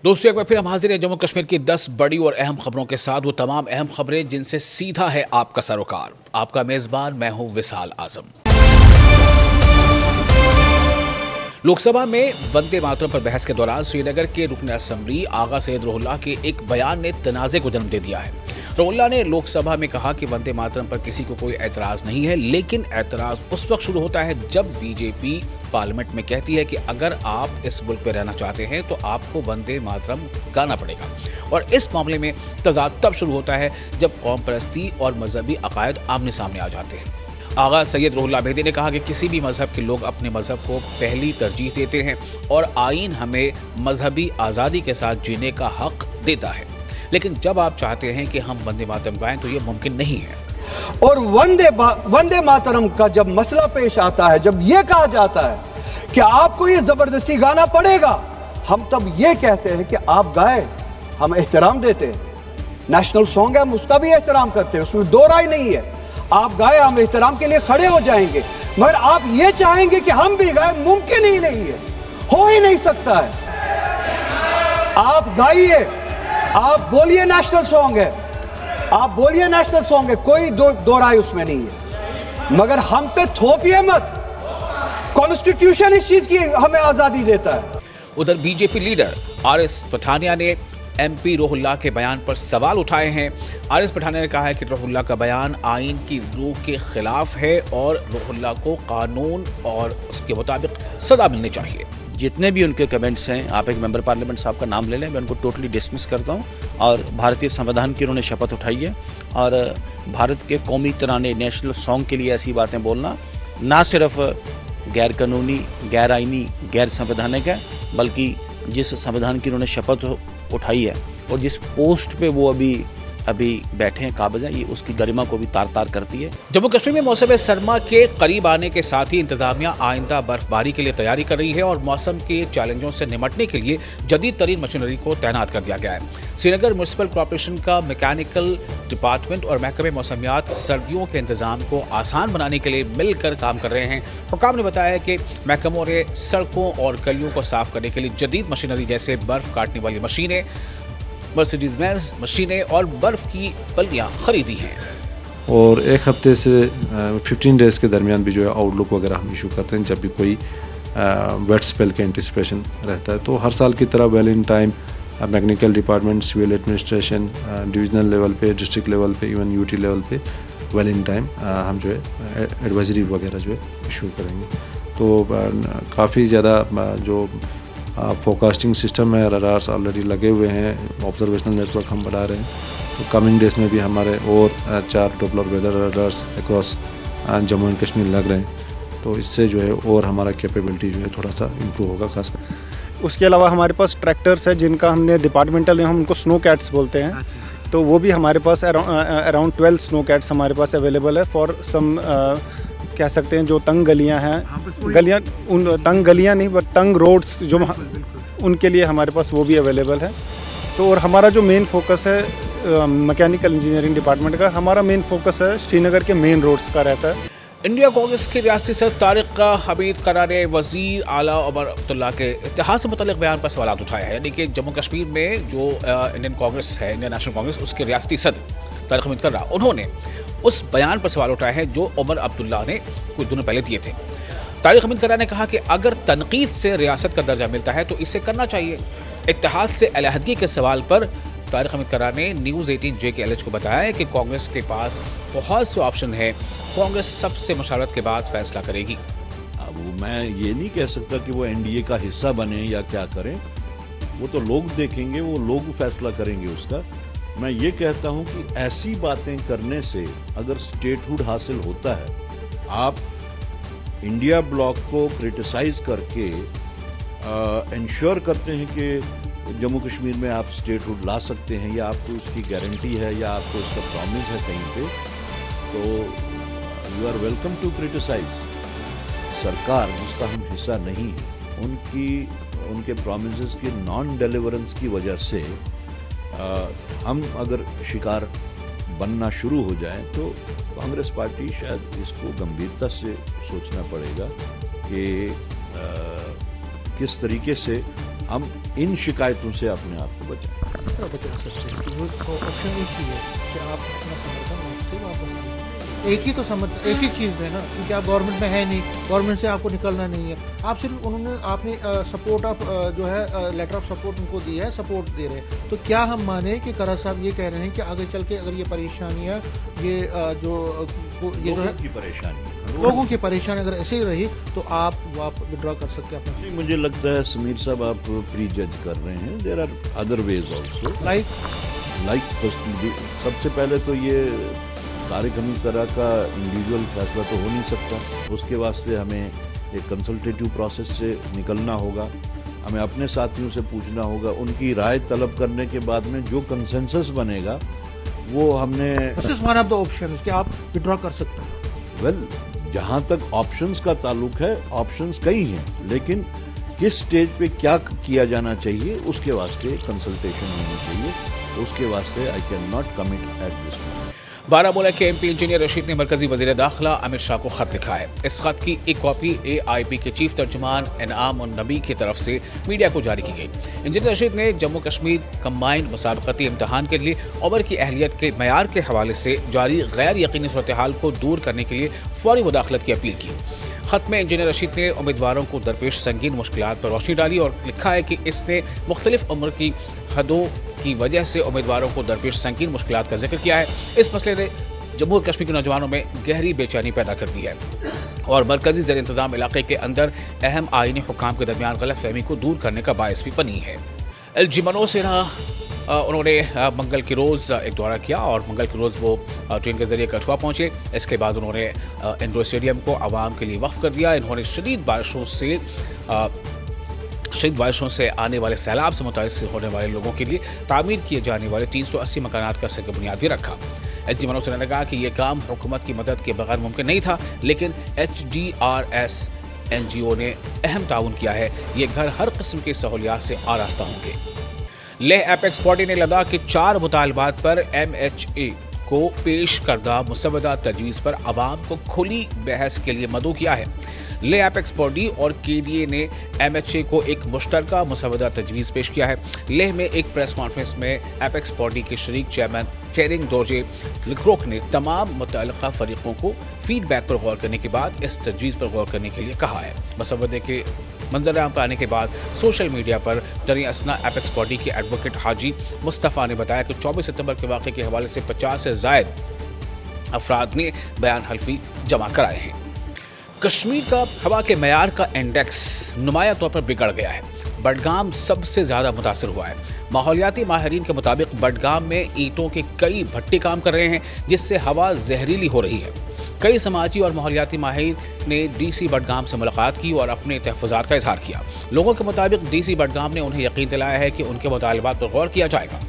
दोस्तों, एक बार फिर हम हाजिर हैं जम्मू कश्मीर की 10 बड़ी और अहम खबरों के साथ। वो तमाम अहम खबरें जिनसे सीधा है आपका सरोकार। आपका मेज़बान मैं हूं विशाल आजम। लोकसभा में वंदे मातरम पर बहस के दौरान श्रीनगर के रुकन असम्बली आगा सैयद रुहुल्लाह के एक बयान ने तनाज़े को जन्म दे दिया है। रुहुल्लाह ने लोकसभा में कहा कि वंदे मातरम पर किसी को कोई एतराज़ नहीं है, लेकिन एतराज़ उस वक्त शुरू होता है जब बीजेपी पार्लियामेंट में कहती है कि अगर आप इस मुल्क में रहना चाहते हैं तो आपको वंदे मातरम गाना पड़ेगा। और इस मामले में तज़ाद तब शुरू होता है जब कौम परस्ती और मजहबी अकायद आमने सामने आ जाते हैं। आगा सैयद रुहुल्लाह बेदी ने कहा कि किसी भी मजहब के लोग अपने मजहब को पहली तरजीह देते हैं और आईन हमें मजहबी आज़ादी के साथ जीने का हक देता है, लेकिन जब आप चाहते हैं कि हम वंदे मातरम गाएं तो ये मुमकिन नहीं है। और वंदे मातरम का जब मसला पेश आता है, जब ये कहा जाता है कि आपको ये जबरदस्ती गाना पड़ेगा, हम तब ये कहते हैं कि आप गाए, हम एहतराम देते हैं। नेशनल सॉन्ग है, हम उसका भी एहतराम करते हैं, उसमें दो राय नहीं है। आप गाए, हम एहतराम के लिए खड़े हो जाएंगे, मगर आप ये चाहेंगे कि हम भी गाए, मुमकिन ही नहीं है, हो ही नहीं सकता है। आप गाइए, आप बोलिए नेशनल सॉन्ग है, आप बोलिए नेशनल सॉन्ग है, कोई दो राय उसमें नहीं है, मगर हम पे थोपिए मत। कॉन्स्टिट्यूशन इस चीज की हमें आजादी देता है। उधर बीजेपी लीडर आरएस पठानिया ने एमपी रुहुल्लाह के बयान पर सवाल उठाए हैं। आरएस पठानिया ने कहा है कि रुहुल्लाह का बयान आईन की रूह के खिलाफ है और रुहुल्लाह को कानून और उसके मुताबिक सजा मिलनी चाहिए। जितने भी उनके कमेंट्स हैं, आप एक मेंबर पार्लियामेंट साहब का नाम ले लें, मैं उनको टोटली डिसमिस करता हूं। और भारतीय संविधान की उन्होंने शपथ उठाई है और भारत के कौमी तराने नेशनल सॉन्ग के लिए ऐसी बातें बोलना ना सिर्फ गैर कानूनी, गैर आईनी, गैर संवैधानिक है, बल्कि जिस संविधान की उन्होंने शपथ उठाई है और जिस पोस्ट पे वो अभी बैठे हैं, काबिज हैं, ये उसकी गरिमा को भी तार तार करती है। जम्मू कश्मीर में मौसम सरमा के करीब आने के साथ ही इंतजामिया आइंदा बर्फबारी के लिए तैयारी कर रही है और मौसम के चैलेंजों से निपटने के लिए जदीद तरीन मशीनरी को तैनात कर दिया गया है। श्रीनगर म्यूनिसिपल कॉर्पोरेशन का मैकेनिकल डिपार्टमेंट और महकमे मौसमियात सर्दियों के इंतजाम को आसान बनाने के लिए मिलकर काम कर रहे हैं। हुकाम ने बताया है कि महकमों ने सड़कों और गलियों को साफ करने के लिए जदीद मशीनरी जैसे बर्फ काटने वाली मशीनें, मर्सिडीज बेंज मशीनें और बर्फ की बल्लियां खरीदी हैं। और एक हफ्ते से 15 डेज़ के दरमियान भी जो है आउटलुक वगैरह हम इशू करते हैं जब भी कोई वेट स्पेल के एंटिसिपेशन रहता है। तो हर साल की तरह well in time mechanical department, civil administration, divisional level पे, डिस्ट्रिक्ट लेवल पे, इवन यूटी लेवल पे वेल इन टाइम हम जो है एडवाइजरी वगैरह जो है इशू करेंगे। तो काफ़ी ज़्यादा जो फोरकास्टिंग सिस्टम है, रडार्स ऑलरेडी लगे हुए हैं, ऑब्जर्वेशनल नेटवर्क हम बढ़ा रहे हैं। तो कमिंग डेज में भी हमारे और 4 Doppler weather radars across Jammu and Kashmir लग रहे हैं। तो इससे जो है और हमारा कैपेबिलिटी जो है थोड़ा सा इम्प्रूव होगा खासकर। उसके अलावा हमारे पास ट्रैक्टर्स है जिनका हमने डिपार्टमेंटल, हम उनको स्नो कैट्स बोलते हैं। तो वो भी हमारे पास अराउंड 12 स्नो कैट्स हमारे पास अवेलेबल है फॉर सम कह सकते हैं जो तंग गलियां हैं, गलियां उन तंग गलियां नहीं बट तंग रोड्स जो उनके लिए हमारे पास वो भी अवेलेबल है। तो और हमारा जो मेन फोकस है मैकेनिकल इंजीनियरिंग डिपार्टमेंट का, हमारा मेन फोकस है श्रीनगर के मेन रोड्स का रहता है। इंडिया कांग्रेस के रियासती सदर तारिक हमीद करार ने वजीर आला उमर अब्दुल्ला के इत्तेहाद से मुतल्लिक बयान पर सवाल उठाया है। यानी कि जम्मू कश्मीर में जो इंडियन कांग्रेस है, इंडियन नेशनल कांग्रेस, उसके रियासती सदर तारिक हमीद करार, उन्होंने उस बयान पर सवाल उठाया है जो उमर अब्दुल्ला ने कुछ दिनों पहले दिए थे। तारिक हमीद करार ने कहा कि अगर तनकीद से रियासत का दर्जा मिलता है तो इसे करना चाहिए। इत्तेहाद से अलहदगी के सवाल पर तारिक हमीद करार ने न्यूज़ 18 JKLH को बताया है कि कांग्रेस के पास बहुत से ऑप्शन है, कांग्रेस सबसे मशावरत के बाद फैसला करेगी। अब मैं ये नहीं कह सकता कि वो एनडीए का हिस्सा बने या क्या करें, वो तो लोग देखेंगे, वो लोग फैसला करेंगे उसका। मैं ये कहता हूं कि ऐसी बातें करने से अगर स्टेटहुड हासिल होता है, आप इंडिया ब्लॉक को क्रिटिसाइज करके इंश्योर करते हैं कि जम्मू कश्मीर में आप स्टेटहुड ला सकते हैं या आपको उसकी गारंटी है या आपको उसका प्रॉमिस है कहीं पे, तो you are welcome to criticise. सरकार जिसका हम हिस्सा नहीं है, उनके प्रॉमिसेस की नॉन डिलीवरेंस की वजह से हम अगर शिकार बनना शुरू हो जाए तो कांग्रेस पार्टी शायद इसको गंभीरता से सोचना पड़ेगा कि किस तरीके से हम इन शिकायतों से अपने आप को बचाएं। बचा सकते हैं कि वो ऑप्शन एक ही है कि आप अपना समर्थन आपसे वापस लीजिए। एक ही तो समर्थन, एक ही चीज़ है ना, क्योंकि आप गवर्नमेंट में है नहीं, गवर्नमेंट से आपको निकलना नहीं है। आप सिर्फ आपने सपोर्ट ऑफ जो है लेटर ऑफ सपोर्ट उनको दी है, सपोर्ट दे रहे हैं। तो क्या हम माने कि करा साहब ये कह रहे हैं कि आगे चल के अगर ये परेशानियाँ ये जो है लोगों की परेशानी अगर ऐसे ही रही तो आप विड्रॉ कर सकते हैं अपना? मुझे लगता है समीर साहब आप प्री जज कर रहे हैं। There are other ways also, like सबसे पहले तो ये तारिक हमीद तरह का इंडिविजुअल फैसला तो हो नहीं सकता। उसके वास्ते हमें एक कंसल्टेटिव प्रोसेस से निकलना होगा, हमें अपने साथियों से पूछना होगा, उनकी राय तलब करने के बाद में जो कंसेंसस बनेगा वो हमने वन ऑफ द ऑप्शन कि आप विड्रॉ कर सकते हैं। वेल, जहाँ तक ऑप्शंस का ताल्लुक है, ऑप्शंस कई हैं, लेकिन किस स्टेज पे क्या किया जाना चाहिए उसके वास्ते कंसल्टेशन होनी चाहिए। उसके वास्ते I can not commit at this moment. Baramulla के एमपी इंजीनियर रशीद ने मरकजी वजीर दाखिला अमित शाह को खत लिखा है। इस खत की एक कॉपी AIP के चीफ तर्जुमान इनाम उन नबी की तरफ से मीडिया को जारी की गई। इंजीनियर रशीद ने जम्मू कश्मीर कंबाइंड मुसाबकती इम्तहान के लिए उम्र की अहलियत के मयार के हवाले से जारी गैर यकीनी सूरत हाल को दूर करने के लिए फौरी मुदाखलत की अपील की। खत में इंजीनियर रशीद ने उम्मीदवारों को दरपेश संगीन मुश्किलात पर रोशनी डाली और लिखा है कि इसने मुख्तलिफ उम्र की हदों की वजह से उम्मीदवारों को दरपेश संगीन मुश्किलात का जिक्र किया है। इस मसले ने जम्मू कश्मीर के नौजवानों में गहरी बेचैनी पैदा कर दी है और मरकजी ज़ेर इंतज़ाम इलाके के अंदर अहम आईनी हुक्काम के दरमियान गलत फहमी को दूर करने का बायस भी बनी है। LG मनोज सिन्हा उन्होंने मंगल के रोज़ एक दौरा किया और मंगल के रोज़ वो ट्रेन के जरिए कठुआ पहुंचे। इसके बाद उन्होंने इंडोर स्टेडियम को आवाम के लिए वक्फ कर दिया। इन्होंने शदीद बारिशों से आने वाले सैलाब से मुतासिर होने वाले लोगों के लिए तामीर किए जाने वाले 380 मकानात का सिर बुनियाद भी रखा। LG मनोज सिन्हा ने कहा कि यह काम हुकूमत की मदद के बगैर मुमकिन नहीं था, लेकिन HDRS NGO ने अहम ताउन किया है। ये घर हर किस्म की सहूलियात से आरास्ता होंगे। लेह एपेक्स बॉडी ने लद्दाख के 4 मुतालबात पर MHA को पेश करदा मुसवदा तजवीज़ पर आवाम को खुली बहस के लिए मदऊ किया है। लेह एपेक्स बॉडी और KDA ने MHA को एक मुश्तरका मुसवदा तजवीज़ पेश किया है। लेह में एक प्रेस कॉन्फ्रेंस में एपेक्स बॉडी के शरीक चेयरमैन चेरिंग डोजे लिक्रोक ने तमाम मुतल्लिका फरीकों को फीडबैक पर गौर करने के बाद इस तजवीज़ पर गौर करने के लिए कहा है। मुसवदे के मंजर-ए-आम पर आने के बाद सोशल मीडिया पर दरी असना एपेक्स बॉडी के एडवोकेट हाजी मुस्तफ़ा ने बताया कि 24 सितंबर के वाक़े के हवाले से 50 से ज़ायद अफराद ने बयान हल्फी जमा कराए हैं। कश्मीर का हवा के मयार का इंडेक्स नुमाया तौर पर बिगड़ गया है। बडगाम सबसे ज़्यादा मुतासर हुआ है। माहौलियाती माहिरीन के मुताबिक बडगाम में ईंटों के कई भट्टे काम कर रहे हैं, जिससे हवा जहरीली हो रही है। कई समाजी और माहौलियाती माहिर ने DC बडगाम से मुलाकात की और अपने तहफ़्फ़ुज़ात का इजहार किया। लोगों के मुताबिक DC बडगाम ने उन्हें यकीन दिलाया है कि उनके मुतालबात पर गौर किया जाएगा।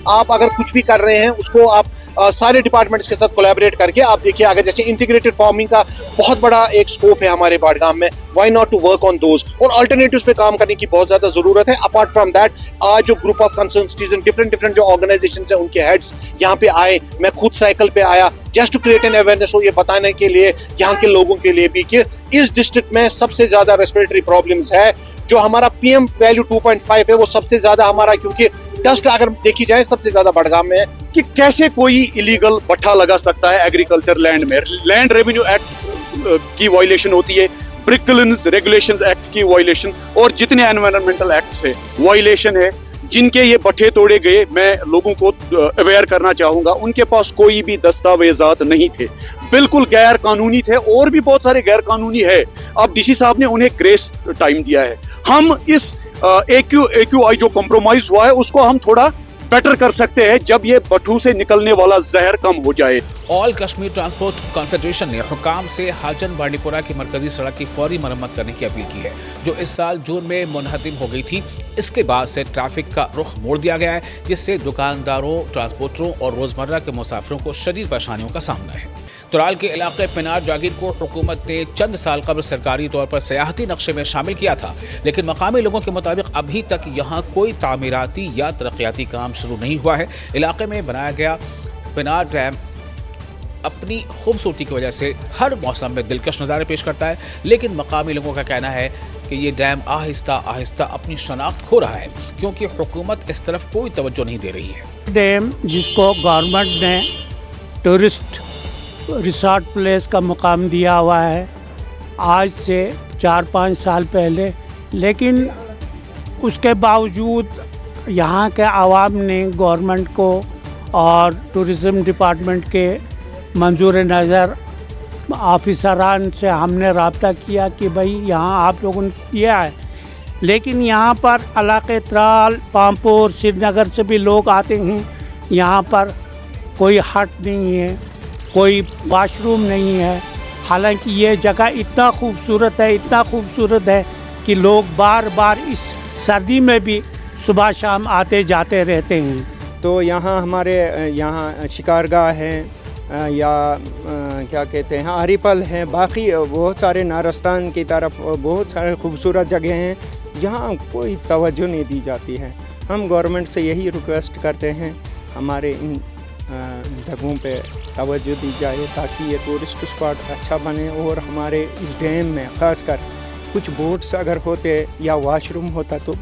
आप अगर कुछ भी कर रहे हैं उसको आप सारे डिपार्टमेंट्स के साथ कोलैबोरेट करके आप देखिए, अगर जैसे इंटीग्रेटेड फार्मिंग का बहुत बड़ा एक स्कोप है हमारे बडगाम में, why not to work on those, और अल्टरनेटिव्स पे काम करने की बहुत ज्यादा जरूरत है। अपार्ट फ्रॉम दैट, आज जो group of concern citizen different जो ऑर्गेनाइजेशन है उनके हेड्स यहाँ पे आए, मैं खुद साइकिल पे आया just to create an awareness हो, ये बताने के लिए यहाँ के लोगों के लिए भी कि इस डिस्ट्रिक्ट में सबसे ज्यादा रेस्पिरेटरी प्रॉब्लम्स है। जो हमारा PM वैल्यू 2.5 है वो सबसे ज्यादा हमारा, क्योंकि डस्ट अगर देखी जाए सबसे ज्यादा बडगाम में है। कि कैसे कोई इलीगल भट्ठा लगा सकता है एग्रीकल्चर लैंड में। लैंड रेवेन्यू एक्ट की वायलेशन होती है, ब्रिकलिन्स रेगुलेशंस एक्ट की वायलेशन, और जितने एनवायरमेंटल एक्ट से वायलेशन है जिनके ये भट्ठे तोड़े गए, मैं लोगों को अवेयर करना चाहूंगा उनके पास कोई भी दस्तावेजात नहीं थे, बिल्कुल गैर कानूनी थे, और भी बहुत सारे गैर कानूनी है। अब DC साहब ने उन्हें ग्रेस टाइम दिया है। हम इस AQI जो कॉम्प्रोमाइज हुआ है उसको हम थोड़ा बेटर कर सकते हैं जब ये भट्ठू से निकलने वाला जहर कम हो जाए। ऑल कश्मीर ट्रांसपोर्ट कॉन्फेडरेशन ने हुकाम से हाजन बांडीपुरा की मरकजी सड़क की फौरी मरम्मत करने की अपील की है, जो इस साल जून में मुनहदिम हो गई थी। इसके बाद से ट्रैफिक का रुख मोड़ दिया गया है, जिससे दुकानदारों, ट्रांसपोर्टरों और रोजमर्रा के मुसाफिरों को शदीद परेशानियों का सामना है। तुराल के इलाके पिनार जागीर को हुकूमत ने चंद साल कबल सरकारी तौर पर सयाहती नक्शे में शामिल किया था, लेकिन मकामी लोगों के मुताबिक अभी तक यहाँ कोई तामीराती या तरक्याती काम शुरू नहीं हुआ है। इलाके में बनाया गया पिनार डैम अपनी खूबसूरती की वजह से हर मौसम में दिलकश नज़ारे पेश करता है, लेकिन मकामी लोगों का कहना है कि ये डैम आहिस्ता आहिस्ता अपनी शनाख्त खो रहा है क्योंकि हुकूमत इस तरफ कोई तवज्जो नहीं दे रही है। डैम जिसको गवर्नमेंट ने टूरिस्ट रिसोर्ट प्लेस का मुकाम दिया हुआ है आज से 4-5 साल पहले, लेकिन उसके बावजूद यहाँ के आवाम ने गवर्नमेंट को और टूरिज़्म डिपार्टमेंट के मंजूर नज़र ऑफिसरान से हमने रब्ता किया कि भाई यहाँ आप लोगों ने किया है, लेकिन यहाँ पर इलाके त्राल, पामपुर, श्रीनगर से भी लोग आते हैं। यहाँ पर कोई हट नहीं है, कोई वाशरूम नहीं है, हालांकि ये जगह इतना खूबसूरत है कि लोग बार बार इस सर्दी में भी सुबह शाम आते जाते रहते हैं। तो यहाँ हमारे यहाँ शिकारगाह है या क्या कहते हैं हरीपल हैं, बाकी बहुत सारे नारस्तान की तरफ बहुत सारे खूबसूरत जगह हैं जहाँ कोई तवज्जो नहीं दी जाती है। हम गवर्नमेंट से यही रिक्वेस्ट करते हैं हमारे इन जगहों पे तवज्जो दी जाए ताकि ये टूरिस्ट स्पॉट अच्छा बने और हमारे इस डैम में ख़ासकर कुछ बोट्स अगर होते या वाशरूम होता तो